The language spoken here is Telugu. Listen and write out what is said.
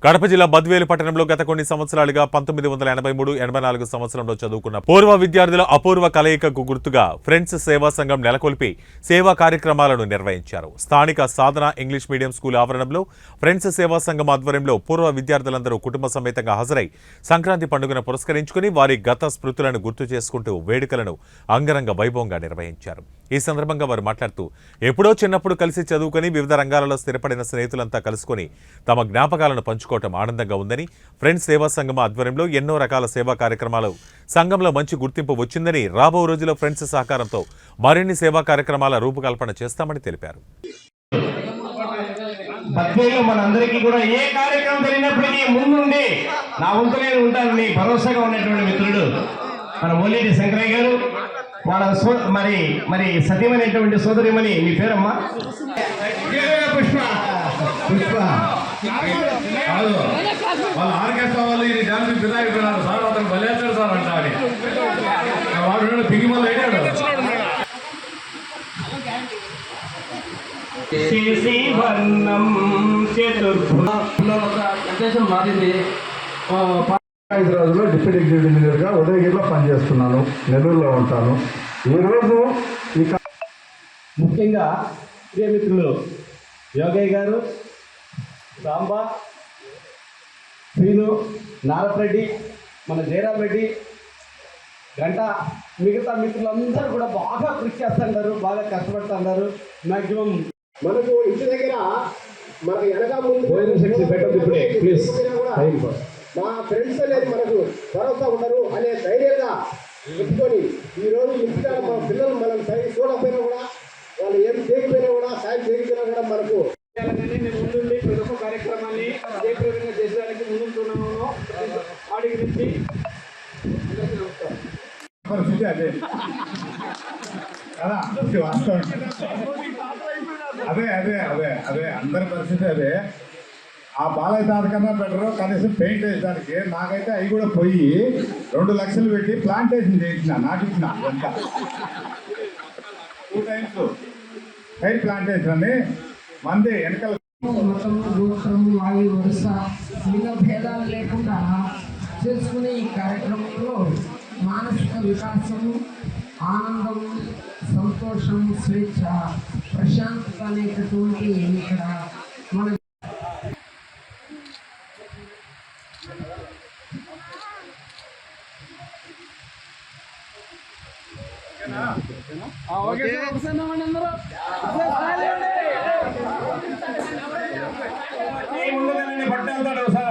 కడప జిల్లా బద్వేలు పట్టణంలో గత కొన్ని సంవత్సరాలుగా 1983-84 సంవత్సరంలో చదువుకున్న పూర్వ విద్యార్థుల అపూర్వ కలయికకు గుర్తుగా ఫ్రెండ్స్ సేవా సంఘం నెలకొల్పి సేవా కార్యక్రమాలను నిర్వహించారు. స్థానిక సాధన ఇంగ్లీష్ మీడియం స్కూల్ ఆవరణంలో ఫ్రెండ్స్ సేవా సంఘం ఆధ్వర్యంలో పూర్వ విద్యార్థులందరూ కుటుంబ సమేతంగా హాజరై సంక్రాంతి పండుగను పురస్కరించుకుని వారి గత స్మృతులను గుర్తు చేసుకుంటూ వేడుకలను అంగరంగ వైభవంగా నిర్వహించారు. ఈ సందర్భంగా వారు మాట్లాడుతూ ఎప్పుడో చిన్నప్పుడు కలిసి చదువుకుని వివిధ రంగాలలో స్థిరపడిన స్నేహితులంతా కలుసుకొని తమ జ్ఞాపకాలను పంచుకోవటం ఆనందంగా ఉందని, ఫ్రెండ్స్ సేవా సంఘం ఆధ్వర్యంలో ఎన్నో రకాల సేవా కార్యక్రమాలు సంఘంలో మంచి గుర్తింపు వచ్చిందని, రాబో రోజుల్లో ఫ్రెండ్స్ సహకారంతో మరిన్ని సేవా కార్యక్రమాల రూపకల్పన చేస్తామని తెలిపారు. మనందరికీ కూడా ఏ కార్యక్రమం జరిగినప్పటికీ ముందుండి నా వంతు నేను ఉంటానని భరోసాగా ఉన్నటువంటి మిత్రుడు మన ఓలేటి శంకరయ్య గారు. వాళ్ళ మరి సత్యమైనటువంటి సోదరిమణి, మీ పేరమ్మా? పుష్ప. పుష్ప వాళ్ళ ఆర్కెస్ట్రా వాళ్ళు ఇది డాన్స్ పిదాయిపోయినారు సార్, అతను బలేస్తాడు సార్ అంట అని వాడు దిగి మళ్ళీ అయినాడు. మారింది. రాజులో డిప్యూటీ ఎగ్జిక్యూటివ్ ఇంజనీర్గా ఉదయగిరిలో పనిచేస్తున్నాను, నెల్లూరులో ఉంటాను. ఈరోజు ముఖ్యంగా ప్రియమిత్రులు యోగయ్య గారు, సాంబా, శ్రీను, నారపరెడ్డి, మన జయరాం రెడ్డి, గంట, మిగతా మిత్రులందరూ కూడా బాగా కృషి చేస్తున్నారు, బాగా కష్టపడుతున్నారు. మ్యాక్సిమం మనకు ఇంటి దగ్గర మన వెనక ముందు పెట్టదు ఇప్పుడే ప్లీజ్. మా ఫ్రెండ్స్ అనేది మనకు భరోసా ఉండరు అనే ధైర్యంగా పెట్టుకొని ఈరోజు ఇంటికాడ మన పిల్లలు మనం సైన్ చూడకపోయినా కూడా, వాళ్ళు ఏం చేయకపోయినా కూడా, సాయం చేయకపోయినా కూడా మనకు ముందుండి ప్రతి ఒక్క కార్యక్రమాన్ని జయప్రదంగా చేసేదానికి ముందుంటున్నాము. వాడికి నుంచి పరిస్థితి అదే కదా, వాస్తవం. అదే అదే అదే అదే అందరి పరిస్థితి అదే. ఆ బాలయ్య తాత కన్నా బెటరు, కనీసం పెయింట్ వేయడానికి. నాకైతే అవి కూడా పోయి 2 లక్షలు పెట్టి ప్లాంటేషన్ చేయించిన, నాటించిన అంతా 2 టైమ్స్ హెయిర్ ప్లాంటేషన్ అని మంది వెనకాల మతము, గోత్రము, వాయు, వరుస, లింగ భేదాలు లేకుండా చేసుకునే ఈ కార్యక్రమంలో మానసిక వికాసము, ఆనందము, సంతోషం, స్వేచ్ఛ, ప్రశాంతత అనేటటువంటి ఇక్కడ మన ముందుగా పట్టాలి సార్.